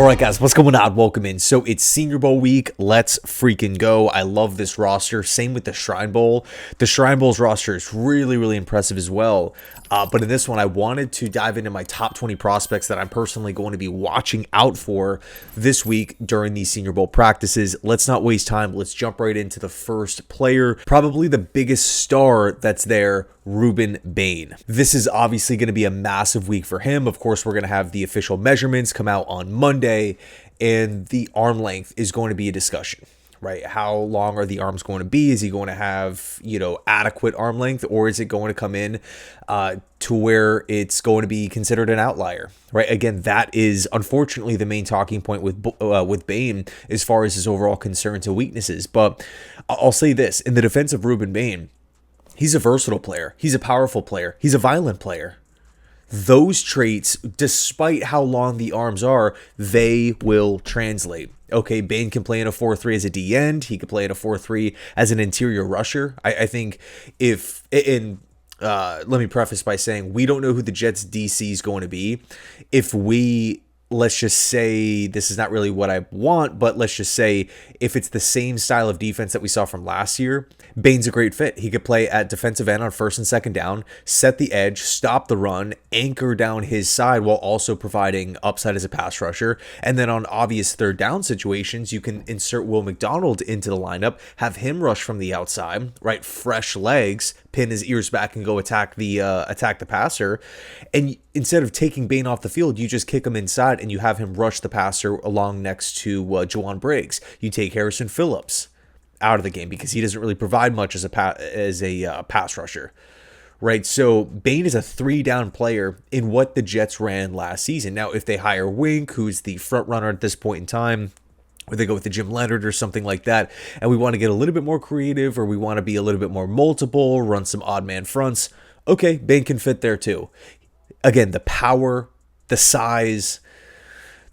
All right, guys, what's going on? Welcome in. So it's Senior Bowl week. Let's freaking go. I love this roster. Same with the Shrine Bowl. The Shrine Bowl's roster is really, really impressive as well. But in this one, I wanted to dive into my top 20 prospects that I'm personally going to be watching out for this week during these Senior Bowl practices. Let's not waste time. Let's jump right into the first player, probably the biggest star that's there, Reuben Bain. This is obviously going to be a massive week for him. Of course, we're going to have the official measurements come out on Monday, and the arm length is going to be a discussion. Right? How long are the arms going to be? Is he going to have, adequate arm length, or is it going to come in to where it's going to be considered an outlier? Right? Again, that is unfortunately the main talking point with Bain as far as his overall concerns and weaknesses. But I'll say this: in the defense of Reuben Bain, he's a versatile player. He's a powerful player. He's a violent player. Those traits, despite how long the arms are, they will translate. Okay, Bain can play in a 4-3 as a D end. He could play in a 4-3 as an interior rusher. I think let me preface by saying we don't know who the Jets DC is going to be. Let's just say, this is not really what I want, but let's just say if it's the same style of defense that we saw from last year, Bain's a great fit. He could play at defensive end on first and second down, set the edge, stop the run, anchor down his side while also providing upside as a pass rusher. And then on obvious third down situations, you can insert Will McDonald into the lineup, have him rush from the outside, right? Fresh legs, pin his ears back and go attack the passer. And instead of taking Bain off the field, you just kick him inside and you have him rush the passer along next to Juwan Briggs. You take Harrison Phillips out of the game because he doesn't really provide much as a pass rusher, right? So Bain is a 3-down player in what the Jets ran last season. Now, if they hire Wink, who's the front runner at this point in time, or they go with the Jim Leonard or something like that, and we want to get a little bit more creative, or we want to be a little bit more multiple, run some odd man fronts, okay, Bain can fit there too. Again, the power, the size,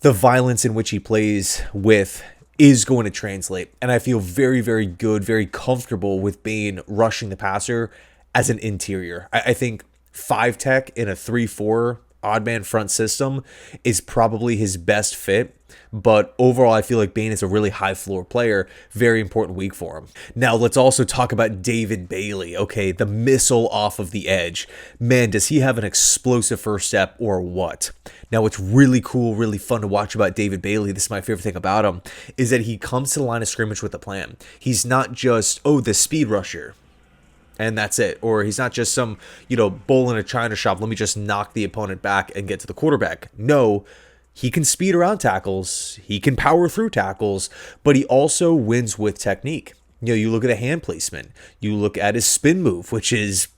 the violence in which he plays with is going to translate. And I feel very, very good, very comfortable with Bain rushing the passer as an interior. I think 5-tech in a 3-4 odd man front system is probably his best fit. But overall, I feel like Bain is a really high floor player. Very important week for him. Now, let's also talk about David Bailey. Okay, the missile off of the edge. Man, does he have an explosive first step or what? Now, what's really cool, really fun to watch about David Bailey, this is my favorite thing about him, is that he comes to the line of scrimmage with a plan. He's not just, the speed rusher, and that's it. Or he's not just some, bull in a china shop, let me just knock the opponent back and get to the quarterback. No, he can speed around tackles, he can power through tackles, but he also wins with technique. You look at the hand placement, you look at his spin move, which is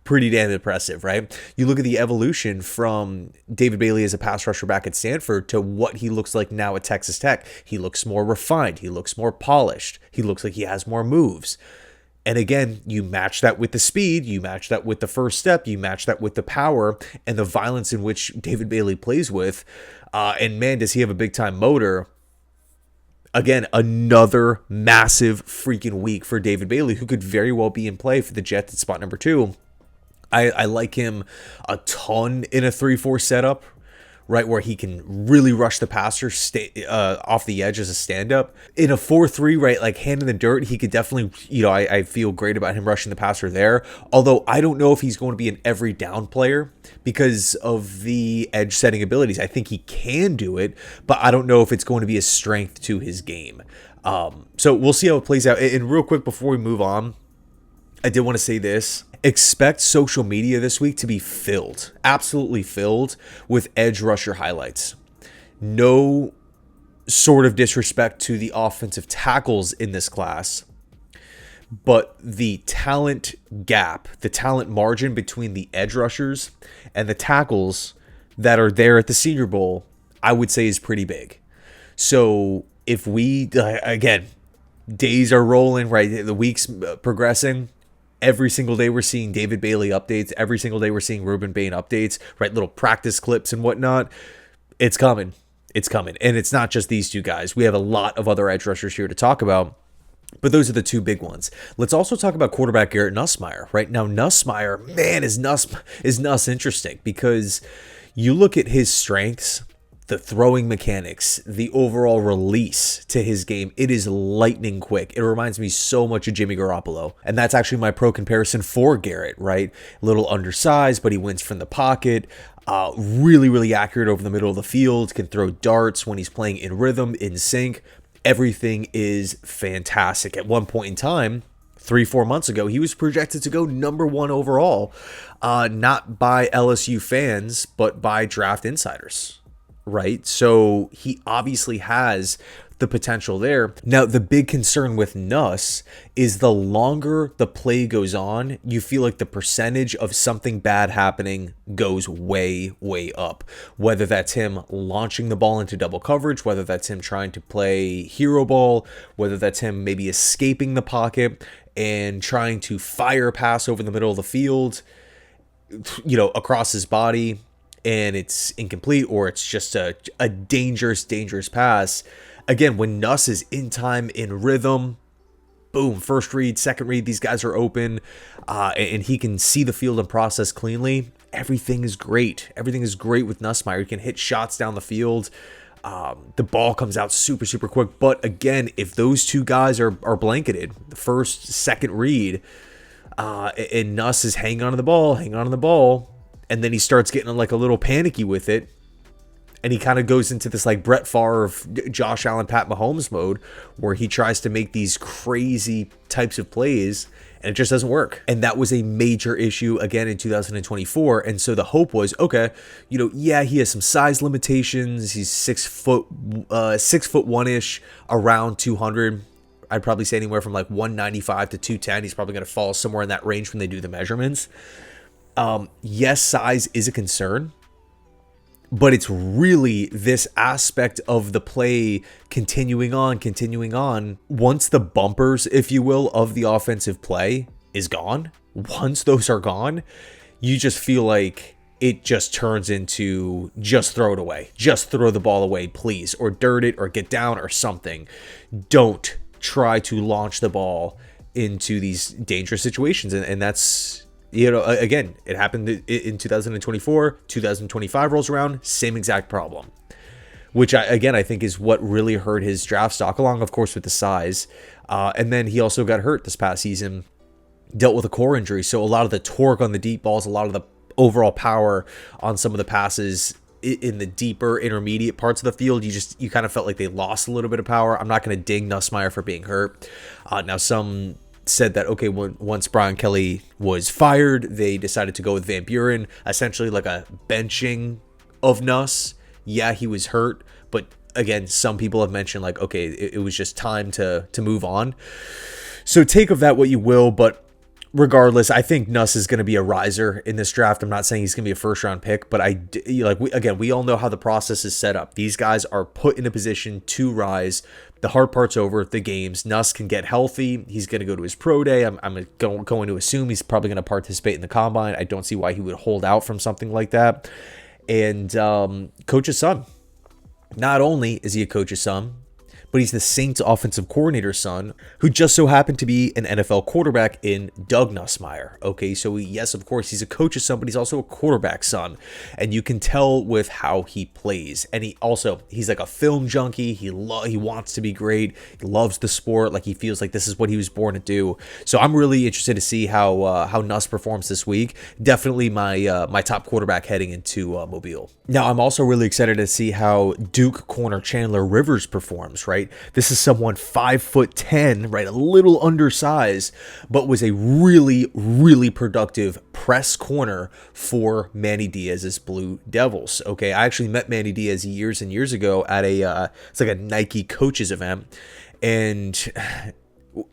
pretty damn impressive, right? You look at the evolution from David Bailey as a pass rusher back at Stanford to what he looks like now at Texas Tech. He looks more refined, he looks more polished, he looks like he has more moves. And again, you match that with the speed, you match that with the first step, you match that with the power and the violence in which David Bailey plays with. And man, does he have a big time motor. Again, another massive freaking week for David Bailey, who could very well be in play for the Jets at spot number 2. I like him a ton in a 3-4 setup, right, where he can really rush the passer off the edge as a stand-up. In a 4-3, right, like hand in the dirt, he could definitely, I feel great about him rushing the passer there. Although I don't know if he's going to be an every down player because of the edge setting abilities. I think he can do it, but I don't know if it's going to be a strength to his game. So we'll see how it plays out. And real quick before we move on, I did want to say this. Expect social media this week to be filled, absolutely filled with edge rusher highlights. No sort of disrespect to the offensive tackles in this class, but the talent gap, the talent margin between the edge rushers and the tackles that are there at the Senior Bowl, I would say is pretty big. So if again, days are rolling, right? The week's progressing. Every single day we're seeing David Bailey updates. Every single day we're seeing Reuben Bain updates, right? Little practice clips and whatnot. It's coming. It's coming. And it's not just these two guys. We have a lot of other edge rushers here to talk about. But those are the two big ones. Let's also talk about quarterback Garrett Nussmeier. Right now, Nussmeier, man, is Nuss interesting because you look at his strengths. the throwing mechanics, the overall release to his game, it is lightning quick. It reminds me so much of Jimmy Garoppolo. And that's actually my pro comparison for Garrett, right? A little undersized, but he wins from the pocket. Really, really accurate over the middle of the field, can throw darts when he's playing in rhythm, in sync. Everything is fantastic. At one point in time, 3-4 months ago, he was projected to go number 1 overall, not by LSU fans, but by draft insiders, right? So he obviously has the potential there. Now, the big concern with Nuss is the longer the play goes on, you feel like the percentage of something bad happening goes way, way up. Whether that's him launching the ball into double coverage, whether that's him trying to play hero ball, whether that's him maybe escaping the pocket and trying to fire a pass over the middle of the field, across his body, and it's incomplete, or it's just a dangerous pass. Again, when Nuss is in time, in rhythm, boom, first read, second read, these guys are open, and he can see the field and process cleanly. Everything is great. Everything is great with Nussmeier. He can hit shots down the field. The ball comes out super, super quick. But again, if those two guys are blanketed, the first, second read, and Nuss is hanging on to the ball, and then he starts getting like a little panicky with it, and he kind of goes into this like Brett Favre, Josh Allen, Pat Mahomes mode, where he tries to make these crazy types of plays, and it just doesn't work. And that was a major issue again in 2024. And so the hope was, okay, he has some size limitations. He's 6'1" around 200. I'd probably say anywhere from like 195 to 210. He's probably going to fall somewhere in that range when they do the measurements. Yes, size is a concern, but it's really this aspect of the play continuing on. Once the bumpers, if you will, of the offensive play is gone, once those are gone, you just feel like it just turns into just throw it away. Just throw the ball away, please, or dirt it, or get down, or something. Don't try to launch the ball into these dangerous situations. And that's, again, it happened in 2024, 2025 rolls around, same exact problem, which I think is what really hurt his draft stock, along, of course, with the size. And then he also got hurt this past season, dealt with a core injury. So a lot of the torque on the deep balls, a lot of the overall power on some of the passes in the deeper intermediate parts of the field, you kind of felt like they lost a little bit of power. I'm not going to ding Nussmeier for being hurt. Now, some said that, okay, once Brian Kelly was fired, they decided to go with Van Buren, essentially like a benching of Nuss. Yeah, he was hurt, but again, some people have mentioned like, okay, it was just time to move on. So take of that what you will, but regardless, I think Nuss is going to be a riser in this draft. I'm not saying he's going to be a first-round pick, but we all know how the process is set up. These guys are put in a position to rise. The hard part's over, the games. Nuss can get healthy. He's going to go to his pro day. I'm going to assume he's probably going to participate in the combine. I don't see why he would hold out from something like that. And coach's son. Not only is he a coach's son, but he's the Saints offensive coordinator's son, who just so happened to be an NFL quarterback in Doug Nussmeier. Okay, so yes, of course, he's a coach's son, but he's also a quarterback's son. And you can tell with how he plays. And he's like a film junkie. He wants to be great. He loves the sport. Like, he feels like this is what he was born to do. So I'm really interested to see how Nuss performs this week. Definitely my top quarterback heading into Mobile. Now, I'm also really excited to see how Duke corner Chandler Rivers performs, right? This is someone 5'10", right? A little undersized, but was a really, really productive press corner for Manny Diaz's Blue Devils. Okay, I actually met Manny Diaz years and years ago at it's like a Nike coaches event, and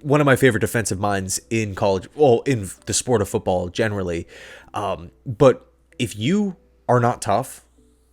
one of my favorite defensive minds in college, well, in the sport of football generally. But if you are not tough,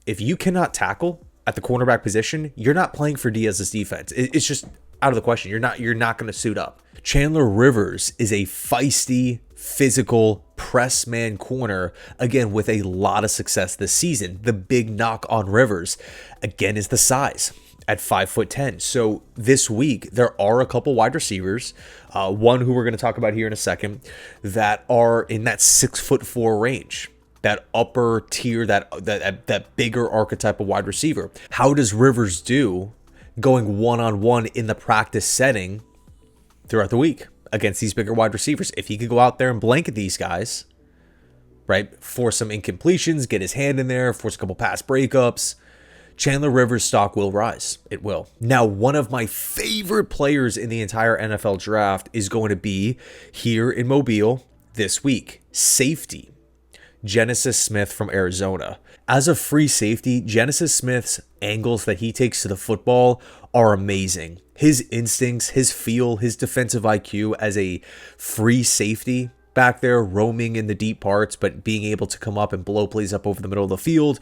if you cannot tackle at the cornerback position, you're not playing for Diaz's defense. It's just out of the question. You're not going to suit up. Chandler Rivers is a feisty, physical press man corner, again, with a lot of success this season. The big knock on Rivers, again, is the size at 5'10". So this week, there are a couple wide receivers, one who we're going to talk about here in a second, that are in that 6'4" range. that upper tier, that bigger archetype of wide receiver. How does Rivers do going one-on-one in the practice setting throughout the week against these bigger wide receivers? If he could go out there and blanket these guys, right, force some incompletions, get his hand in there, force a couple pass breakups, Chandler Rivers' stock will rise. It will. Now, one of my favorite players in the entire NFL draft is going to be here in Mobile this week. Safety, Genesis Smith from Arizona. As a free safety, Genesis Smith's angles that he takes to the football are amazing. His instincts, his feel, his defensive IQ as a free safety back there, roaming in the deep parts, but being able to come up and blow plays up over the middle of the field,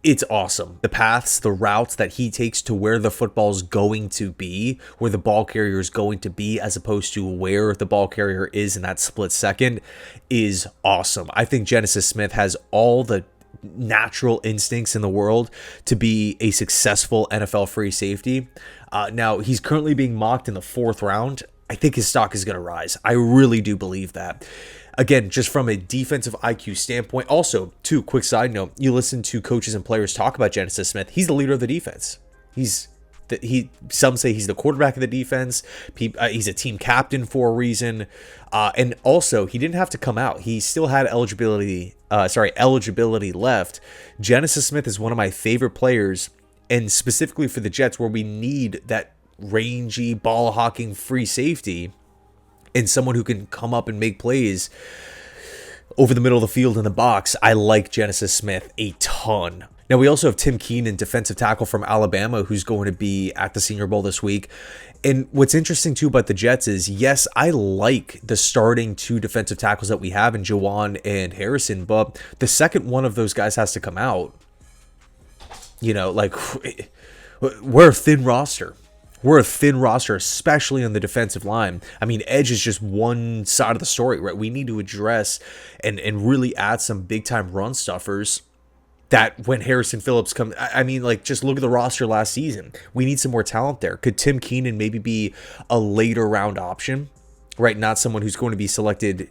it's awesome. The paths, the routes that he takes to where the football's going to be, where the ball carrier is going to be, as opposed to where the ball carrier is in that split second, is awesome. I think Genesis Smith has all the natural instincts in the world to be a successful NFL free safety. Now, he's currently being mocked in the 4th round. I think his stock is going to rise. I really do believe that. Again, just from a defensive IQ standpoint. Also, too, quick side note, you listen to coaches and players talk about Genesis Smith. He's the leader of the defense. Some say he's the quarterback of the defense. He's a team captain for a reason. And also, he didn't have to come out. He still had eligibility left. Genesis Smith is one of my favorite players, and specifically for the Jets, where we need that rangy, ball-hawking free safety and someone who can come up and make plays over the middle of the field in the box. I like Genesis Smith a ton. Now, we also have Tim Keenan, defensive tackle from Alabama, who's going to be at the Senior Bowl this week. And what's interesting, too, about the Jets is, yes, I like the starting 2 defensive tackles that we have in Juwan and Harrison, but the second one of those guys has to come out. You know, like, we're a thin roster. We're a thin roster, especially on the defensive line. I mean, edge is just one side of the story, right? We need to address and really add some big-time run stuffers that when Harrison Phillips comes... I mean, like, just look at the roster last season. We need some more talent there. Could Tim Keenan maybe be a later round option, right? Not someone who's going to be selected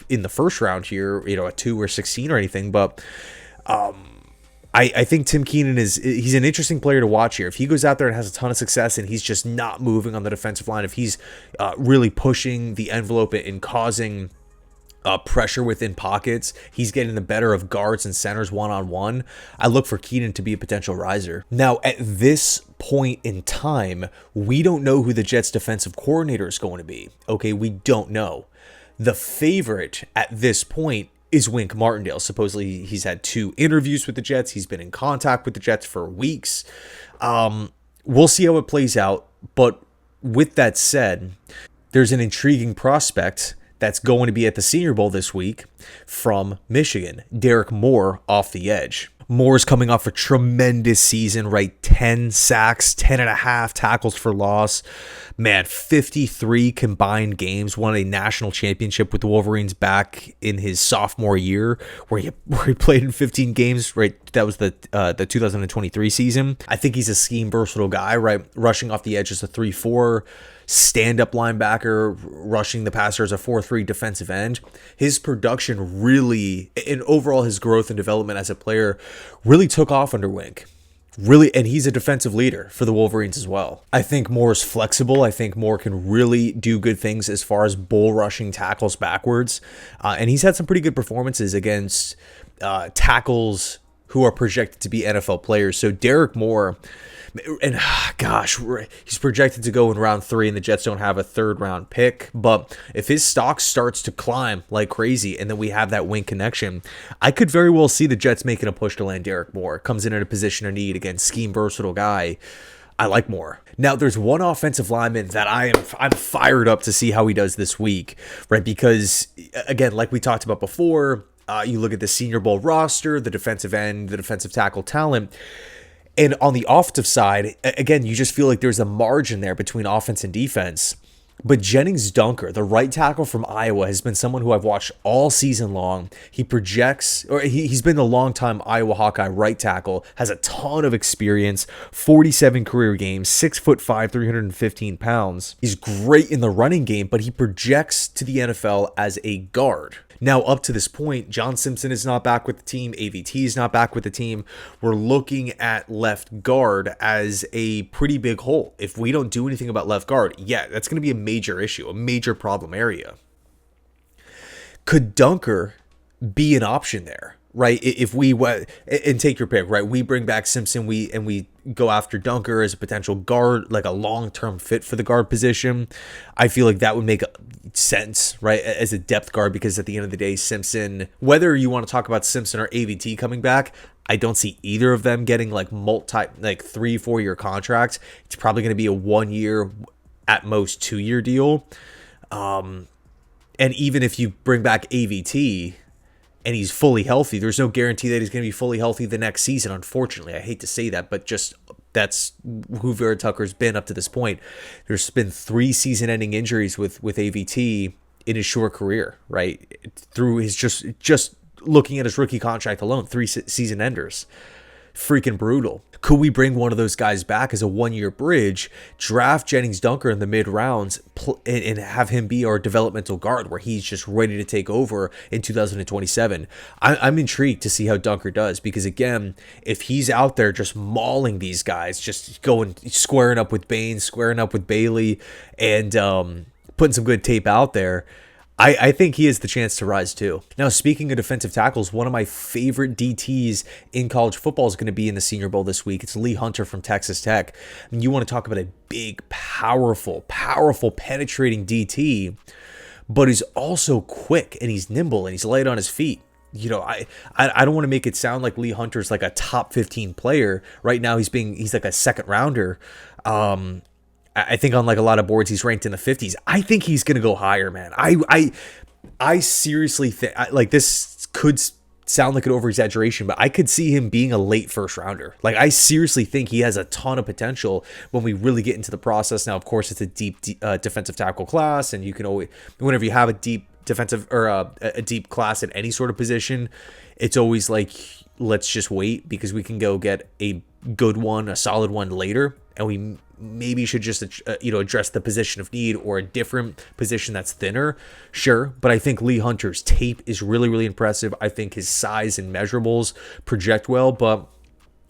in the first round here, you know, at 2 or 16 or anything, but... I think Tim Keenan he's an interesting player to watch here. If he goes out there and has a ton of success and he's just not moving on the defensive line, if he's really pushing the envelope and causing pressure within pockets, he's getting the better of guards and centers one-on-one, I look for Keenan to be a potential riser. Now, at this point in time, we don't know who the Jets defensive coordinator is going to be. Okay, we don't know. The favorite at this point is Wink Martindale. Supposedly he's had 2 interviews with the Jets. He's been in contact with the Jets for weeks. We'll see how it plays out. But with that said, there's an intriguing prospect that's going to be at the Senior Bowl this week from Michigan, Derrick Moore off the edge. Moore's coming off a tremendous season, right? 10 sacks, 10.5 tackles for loss. Man, 53 combined games, won a national championship with the Wolverines back in his sophomore year, where he played in 15 games, right? That was the 2023 season. I think he's a scheme versatile guy, right? Rushing off the edge as a 3-4, stand-up linebacker, rushing the passer as a 4-3 defensive end. His production really, and overall his growth and development as a player, really took off under Wink. Really, and he's a defensive leader for the Wolverines as well. I think Moore is flexible. I think Moore can really do good things as far as bull rushing tackles backwards. And he's had some pretty good performances against tackles who are projected to be NFL players. So Derrick Moore, and gosh, he's projected to go in round 3, and the Jets don't have a 3rd round pick. But if his stock starts to climb like crazy, and then we have that Wink connection, I could very well see the Jets making a push to land Derrick Moore. Comes in at a position of need, again, scheme versatile guy. I like Moore. Now, there's one offensive lineman that I'm fired up to see how he does this week, right? Because again, like we talked about before, you look at the Senior Bowl roster, the defensive end, the defensive tackle talent. And on the offensive side, again, you just feel like there's a margin there between offense and defense. But Jennings Dunker, the right tackle from Iowa, has been someone who I've watched all season long. He projects, or he's been a long-time Iowa Hawkeye right tackle, has a ton of experience, 47 career games, 6'5", 315 pounds. He's great in the running game, but he projects to the NFL as a guard. Now, up to this point, John Simpson is not back with the team. AVT is not back with the team. We're looking at left guard as a pretty big hole. If we don't do anything about left guard, yeah, that's going to be a major issue, a major problem area. Could Dunker be an option there? Right, if we and take your pick, right? We bring back Simpson, we go after Dunker as a potential guard, like a long-term fit for the guard position. I feel like that would make sense, right, as a depth guard, because at the end of the day, Simpson, whether you want to talk about Simpson or AVT coming back, I don't see either of them getting like 3-4 year contracts. It's probably going to be a 1 year, at most 2 year deal. And even if you bring back AVT and he's fully healthy, there's no guarantee that he's going to be fully healthy the next season, unfortunately. I hate to say that, but just that's who Vera Tucker's been up to this point. There's been 3 season-ending injuries with AVT in his short career, right? Through his just looking at his rookie contract alone, 3 season enders. Freaking brutal. Could we bring one of those guys back as a 1 year bridge, draft Jennings Dunker in the mid rounds, and have him be our developmental guard where he's just ready to take over in 2027? I'm intrigued to see how Dunker does, because again, if he's out there just mauling these guys, just squaring up with Bain, squaring up with Bailey, and putting some good tape out there, I think he has the chance to rise too. Now, speaking of defensive tackles, one of my favorite DTs in college football is going to be in the Senior Bowl this week. It's Lee Hunter from Texas Tech. And you want to talk about a big, powerful, penetrating DT, but he's also quick and he's nimble and he's light on his feet. You know, I don't want to make it sound like Lee Hunter's like a top 15 player. Right now, he's like a second rounder. I think on like a lot of boards, he's ranked in the 50s. I think he's going to go higher, man. I seriously think, like, this could sound like an over-exaggeration, but I could see him being a late first rounder. Like, I seriously think he has a ton of potential when we really get into the process. Now, of course, it's a deep defensive tackle class, and you can always, whenever you have a deep defensive or a deep class at any sort of position, it's always like, let's just wait, because we can go get a good one, a solid one later, and we maybe should just address the position of need or a different position that's thinner. Sure, but I think Lee Hunter's tape is really, really impressive. I think his size and measurables project well, but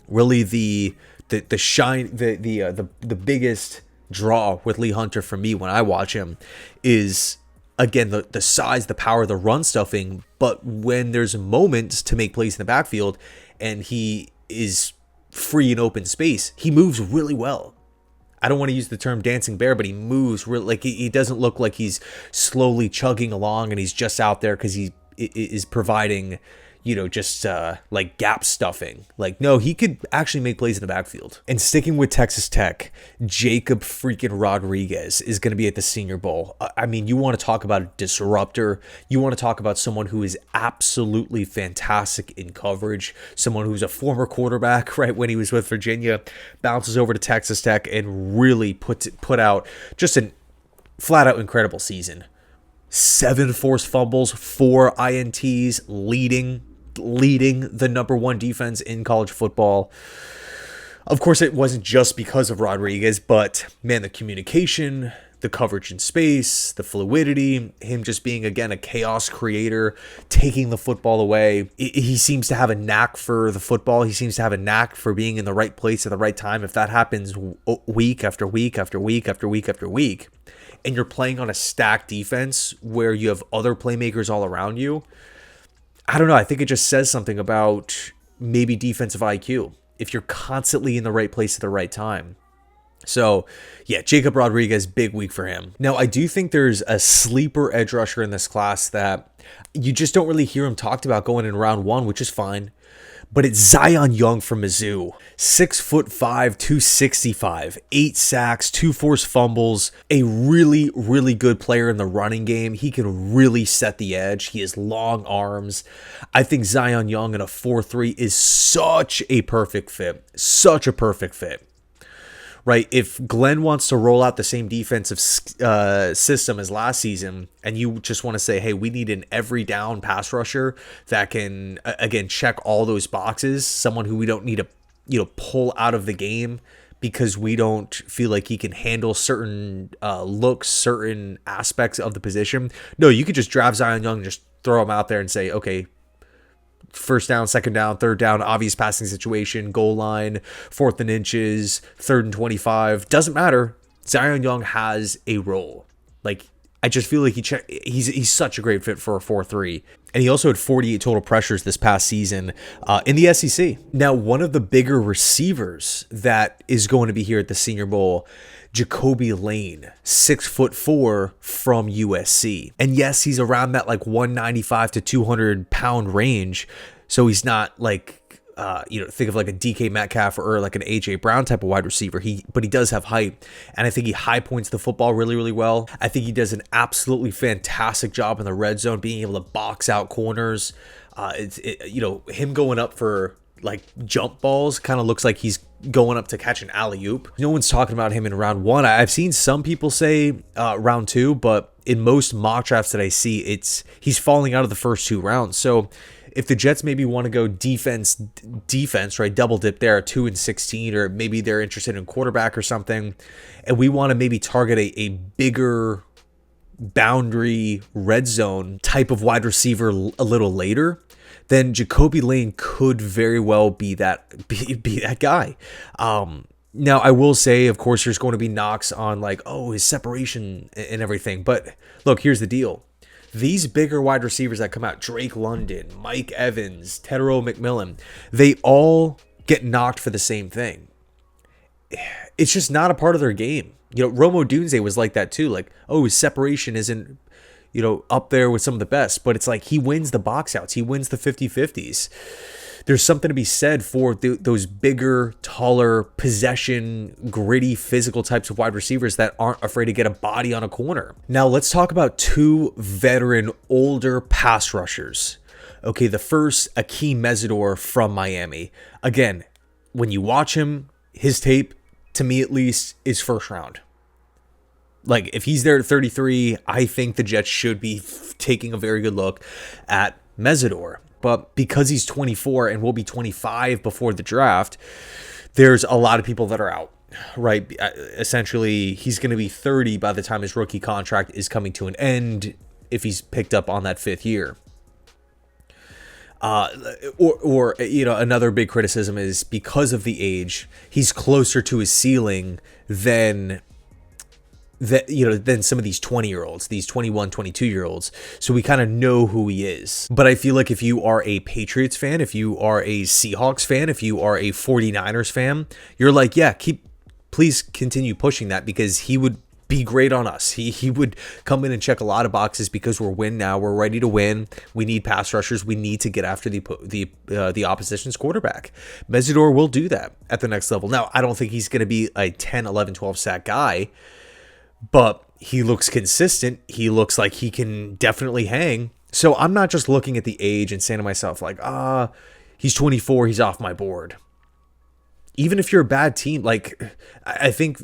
really the biggest draw with Lee Hunter for me when I watch him is, again, the size, the power, the run stuffing, but when there's moments to make plays in the backfield and he is free in open space, he moves really well. I don't want to use the term dancing bear, but he moves really, like, he doesn't look like he's slowly chugging along and he's just out there because he is providing, just like gap stuffing. Like, no, he could actually make plays in the backfield. And sticking with Texas Tech, Jakob freaking Rodriguez is going to be at the Senior Bowl. I mean, you want to talk about a disruptor. You want to talk about someone who is absolutely fantastic in coverage. Someone who's a former quarterback, right, when he was with Virginia, bounces over to Texas Tech and really put out just an flat-out incredible season. 7 forced fumbles, 4 INTs, leading the number 1 defense in college football. Of course, it wasn't just because of Rodriguez, but man, the communication, the coverage in space, the fluidity, him just being, again, a chaos creator, taking the football away. He seems to have a knack for the football. He seems to have a knack for being in the right place at the right time. If that happens week after week after week after week after week, and you're playing on a stacked defense where you have other playmakers all around you, I don't know. I think it just says something about maybe defensive IQ if you're constantly in the right place at the right time. So, yeah, Jakob Rodriguez, big week for him. Now, I do think there's a sleeper edge rusher in this class that you just don't really hear him talked about going in round 1, which is fine. But it's Zion Young from MIZZOU. 6'5", 265, 8 sacks, 2 forced fumbles, a really, really good player in the running game. He can really set the edge. He has long arms. I think Zion Young in a 4-3 is such a perfect fit. Such a perfect fit. Right, if Glenn wants to roll out the same defensive system as last season, and you just want to say, hey, we need an every down pass rusher that can, again, check all those boxes, someone who we don't need to, pull out of the game because we don't feel like he can handle certain looks, certain aspects of the position. No, you could just draft Zion Young and just throw him out there and say, okay, first down, second down, third down, obvious passing situation, goal line, 4th and inches, 3rd and 25. Doesn't matter. Zion Young has a role. Like, I just feel like he's such a great fit for a 4-3. And he also had 48 total pressures this past season in the SEC. Now, one of the bigger receivers that is going to be here at the Senior Bowl, Jakobi Lane, 6'4" from USC. And yes, he's around that like 195 to 200 pound range. So he's not like, think of like a DK Metcalf or like an AJ Brown type of wide receiver. But he does have height, and I think he high points the football really, really well. I think he does an absolutely fantastic job in the red zone, being able to box out corners. Him going up for like jump balls kind of looks like he's going up to catch an alley-oop. No one's talking about him in round 1. I've seen some people say round 2, but in most mock drafts that I see, he's falling out of the first 2 rounds. So if the Jets maybe want to go defense, right, double dip there at 2 and 16, or maybe they're interested in quarterback or something, and we want to maybe target a bigger boundary red zone type of wide receiver a little later, then Jakobi Lane could very well be that guy. Now, I will say, of course, there's going to be knocks on like, oh, his separation and everything. But look, here's the deal. These bigger wide receivers that come out, Drake London, Mike Evans, Tedero McMillan, they all get knocked for the same thing. It's just not a part of their game. Romo Dunze was like that too. Like, oh, his separation isn't, up there with some of the best. But it's like he wins the box outs. He wins the 50-50s. There's something to be said for those bigger, taller, possession, gritty, physical types of wide receivers that aren't afraid to get a body on a corner. Now, let's talk about 2 veteran, older pass rushers. Okay, the first, Akeem Mesidoor from Miami. Again, when you watch him, his tape, to me at least, is first round. Like, if he's there at 33, I think the Jets should be taking a very good look at Mesidoor. But because he's 24 and will be 25 before the draft, there's a lot of people that are out, right? Essentially, he's going to be 30 by the time his rookie contract is coming to an end if he's picked up on that 5th year. Another big criticism is because of the age, he's closer to his ceiling than some of these 20-year-olds, these 21, 22-year-olds. So we kind of know who he is. But I feel like if you are a Patriots fan, if you are a Seahawks fan, if you are a 49ers fan, you're like, yeah, please continue pushing that, because he would be great on us. He would come in and check a lot of boxes because we're win now. We're ready to win. We need pass rushers. We need to get after the opposition's quarterback. Mesidoor will do that at the next level. Now, I don't think he's going to be a 10, 11, 12 sack guy, but he looks consistent. He looks like he can definitely hang. So I'm not just looking at the age and saying to myself, like, he's 24, he's off my board. Even if you're a bad team, like, I think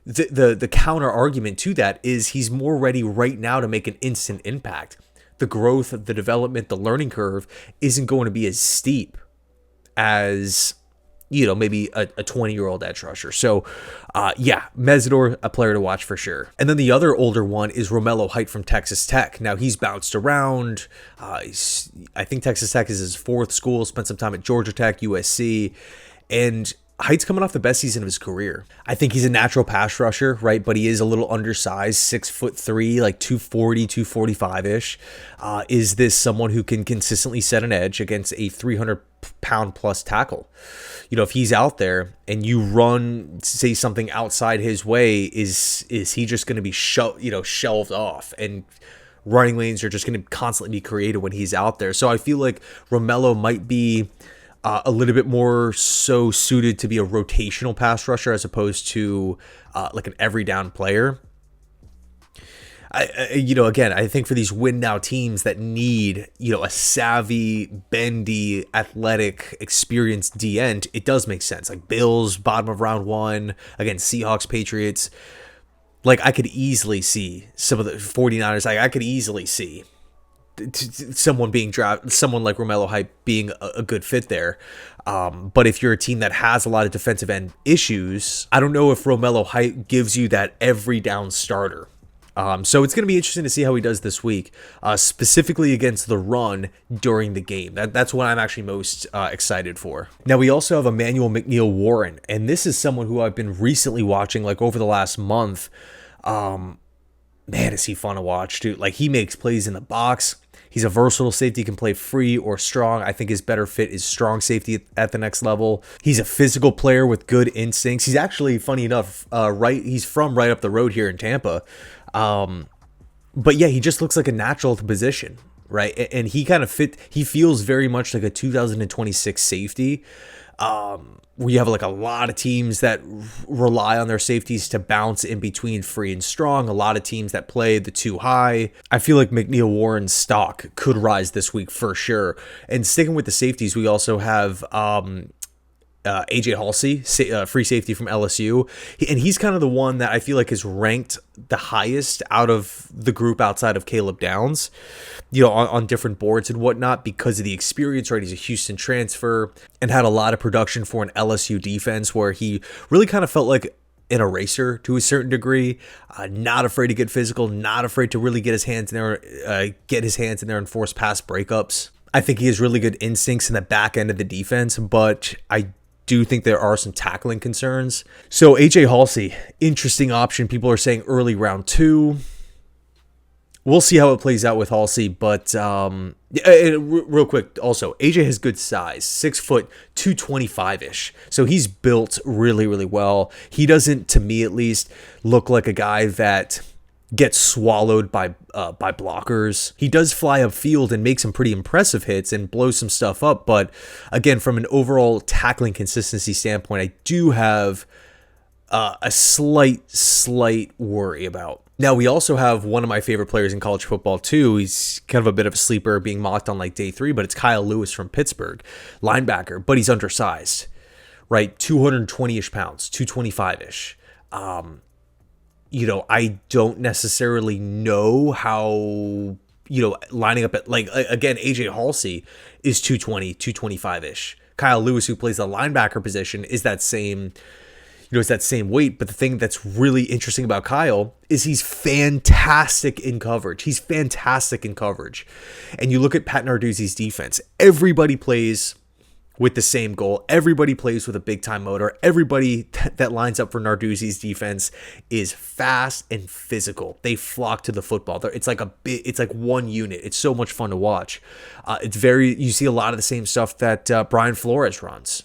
the counter argument to that is he's more ready right now to make an instant impact. The growth, the development, the learning curve isn't going to be as steep as, maybe a 20-year-old edge rusher. So, Mesidoor, a player to watch for sure. And then the other older one is Romello Height from Texas Tech. Now, he's bounced around. I think Texas Tech is his 4th school, spent some time at Georgia Tech, USC, and Height's coming off the best season of his career. I think he's a natural pass rusher, right? But he is a little undersized, 6'3", like 240, 245-ish. Is this someone who can consistently set an edge against a 300-pound plus tackle? If he's out there and you run, say something outside his way, is he just going to be shelved off? And running lanes are just going to constantly be created when he's out there. So I feel like Romello might be a little bit more so suited to be a rotational pass rusher as opposed to like an every down player. I think for these win now teams that need, a savvy, bendy, athletic, experienced D end, it does make sense. Like Bills, bottom of round 1, against Seahawks, Patriots. Like I could easily see some of the 49ers. I could easily see someone being drafted, someone like Romello Height being a good fit there. But if you're a team that has a lot of defensive end issues, I don't know if Romello Height gives you that every down starter. So it's going to be interesting to see how he does this week, specifically against the run during the game. That's what I'm actually most excited for. Now, we also have Emmanuel Mcneil-Warren, and this is someone who I've been recently watching, like over the last month. Man, is he fun to watch, dude. Like, he makes plays in the box. He's a versatile safety, can play free or strong. I think his better fit is strong safety at the next level. He's a physical player with good instincts. He's actually, funny enough, he's from right up the road here in Tampa. But yeah, he just looks like a natural to position, right? And he kind of he feels very much like a 2026 safety, where you have like a lot of teams that rely on their safeties to bounce in between free and strong. A lot of teams that play the too high. I feel like Mcneil-Warren's stock could rise this week for sure. And sticking with the safeties, we also have, AJ Haulcey, free safety from LSU. And he's kind of the one that I feel like is ranked the highest out of the group outside of Caleb Downs, on different boards and whatnot because of the experience, right? He's a Houston transfer and had a lot of production for an LSU defense where he really kind of felt like an eraser to a certain degree, not afraid to get physical, not afraid to really get his hands in there and force pass breakups. I think he has really good instincts in the back end of the defense, but I do think there are some tackling concerns. So AJ Haulcey, interesting option. People are saying early round 2. We'll see how it plays out with Haulcey, but real quick, also AJ has good size, 6 foot, 225-ish. So he's built really, really well. He doesn't, to me at least, look like a guy that gets swallowed by blockers. He does fly upfield and make some pretty impressive hits and blow some stuff up. But again, from an overall tackling consistency standpoint, I do have a slight worry about. Now, we also have one of my favorite players in college football too. He's kind of a bit of a sleeper being mocked on like day 3, but it's Kyle Lewis from Pittsburgh, linebacker, but he's undersized, right? 220-ish pounds, 225-ish. I don't necessarily know how, lining up at, like, again, AJ Haulcey is 220, 225-ish. Kyle Lewis, who plays the linebacker position, is that same, it's that same weight. But the thing that's really interesting about Kyle is he's fantastic in coverage. And you look at Pat Narduzzi's defense, everybody plays with the same goal. Everybody plays with a big time motor. Everybody that lines up for Narduzzi's defense is fast and physical. They flock to the football. It's like one unit. It's so much fun to watch. You see a lot of the same stuff that Brian Flores runs.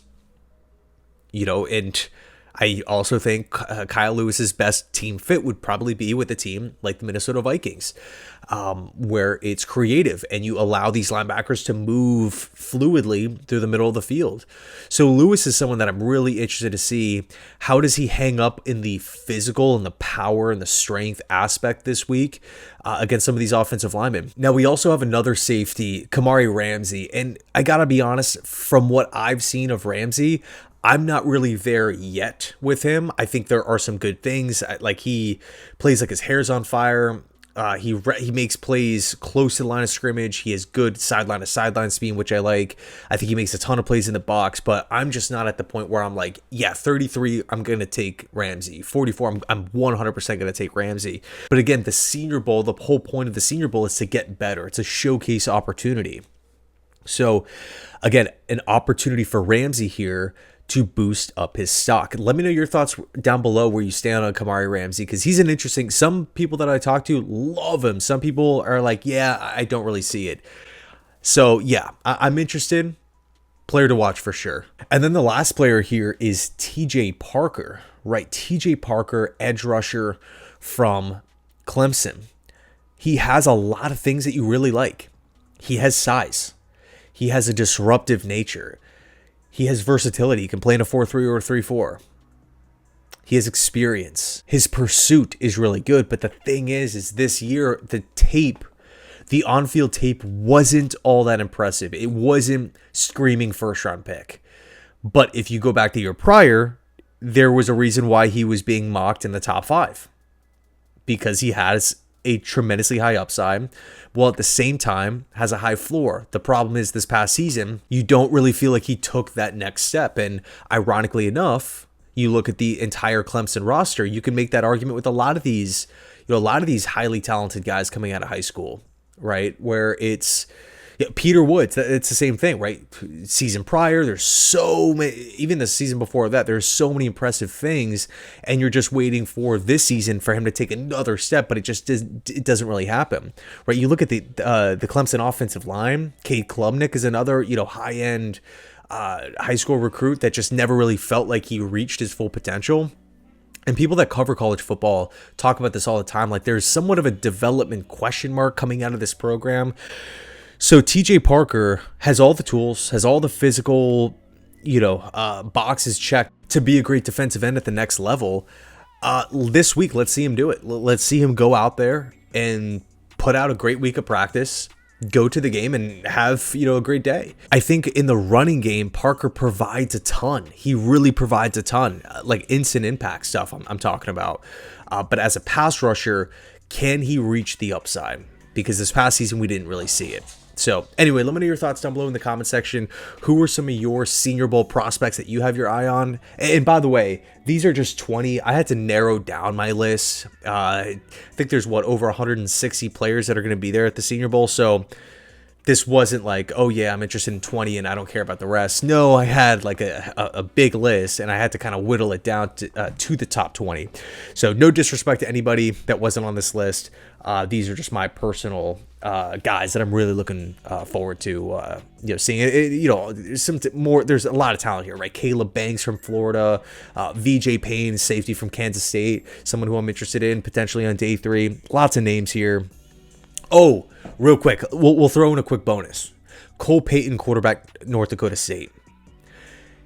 And I also think Kyle Lewis's best team fit would probably be with a team like the Minnesota Vikings, where it's creative and you allow these linebackers to move fluidly through the middle of the field. So Lewis is someone that I'm really interested to see. How does he hang up in the physical and the power and the strength aspect this week against some of these offensive linemen? Now, we also have another safety, Kamari Ramsey. And I got to be honest, from what I've seen of Ramsey, I'm not really there yet with him. I think there are some good things. Like, he plays like his hair's on fire. He makes plays close to the line of scrimmage. He has good sideline to sideline speed, which I like. I think he makes a ton of plays in the box, but I'm just not at the point where I'm like, yeah, 33, I'm going to take Ramsey. 44, I'm 100% going to take Ramsey. But again, the Senior Bowl, the whole point of the Senior Bowl is to get better. It's a showcase opportunity. So again, an opportunity for Ramsey here to boost up his stock. Let me know your thoughts down below where you stand on Kamari Ramsey, because he's an interesting, some people that I talk to love him. Some people are like, yeah, I don't really see it. So yeah, I'm interested. Player to watch for sure. And then the last player here is TJ Parker, right? TJ Parker, edge rusher from Clemson. He has a lot of things that you really like. He has size. He has a disruptive nature. He has versatility. He can play in a 4-3 or a 3-4. He has experience. His pursuit is really good. But the thing is this year, the on-field tape wasn't all that impressive. It wasn't screaming first-round pick. But if you go back the year prior, there was a reason why he was being mocked in the top 5. Because he has a tremendously high upside, while at the same time has a high floor. The problem is this past season, you don't really feel like he took that next step. And ironically enough, you look at the entire Clemson roster, you can make that argument with a lot of these, a lot of these highly talented guys coming out of high school, right? Where it's Peter Woods, it's the same thing, right? Season prior, there's so many, even the season before that, there's so many impressive things, and you're just waiting for this season for him to take another step, but it doesn't really happen, right? You look at the Clemson offensive line. Cade Klubnik is another, high-end high school recruit that just never really felt like he reached his full potential. And people that cover college football talk about this all the time. Like, there's somewhat of a development question mark coming out of this program. So TJ Parker has all the tools, has all the physical, boxes checked to be a great defensive end at the next level. This week, let's see him do it. Let's see him go out there and put out a great week of practice, go to the game and have, a great day. I think in the running game, Parker provides a ton. He really provides a ton, like instant impact stuff I'm talking about. But as a pass rusher, can he reach the upside? Because this past season, we didn't really see it. So anyway, let me know your thoughts down below in the comment section. Who are some of your Senior Bowl prospects that you have your eye on? And by the way, these are just 20. I had to narrow down my list. I think there's over 160 players that are going to be there at the Senior Bowl. So this wasn't like, oh yeah, I'm interested in 20 and I don't care about the rest. No, I had like a big list and I had to kind of whittle it down to the top 20. So no disrespect to anybody that wasn't on this list. These are just my personal guys that I'm really looking forward to, seeing it. There's a lot of talent here, right? Caleb Banks from Florida, VJ Payne, safety from Kansas State, someone who I'm interested in potentially on day 3. Lots of names here. Oh, real quick, we'll throw in a quick bonus. Cole Payton, quarterback, North Dakota State.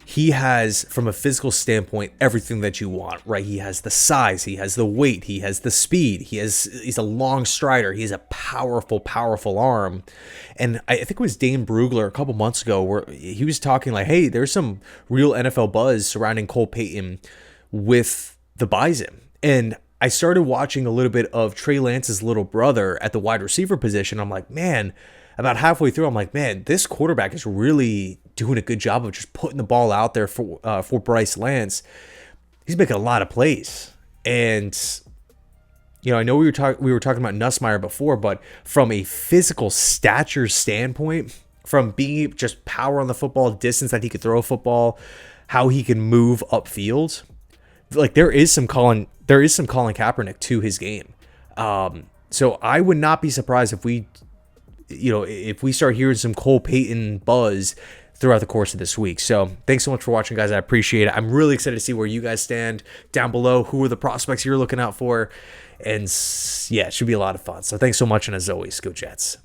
He has, from a physical standpoint, everything that you want, right? He has the size, he has the weight, he has the speed, he's a long strider, he has a powerful arm. And I think it was Dane Brugler a couple months ago where he was talking like, hey, there's some real NFL buzz surrounding Cole Payton with the Bison. And I started watching a little bit of Trey Lance's little brother at the wide receiver position. I'm like, man, about halfway through, I'm like, man, this quarterback is really doing a good job of just putting the ball out there for Bryce Lance. He's making a lot of plays. And, I know we were talking about Nussmeier before, but from a physical stature standpoint, from being just power on the football, distance that he could throw a football, how he can move upfield, like there is some Colin Kaepernick to his game. So I would not be surprised if we start hearing some Cole Payton buzz throughout the course of this week. So thanks so much for watching, guys. I appreciate it. I'm really excited to see where you guys stand down below. Who are the prospects you're looking out for? And yeah, it should be a lot of fun. So thanks so much. And as always, go Jets.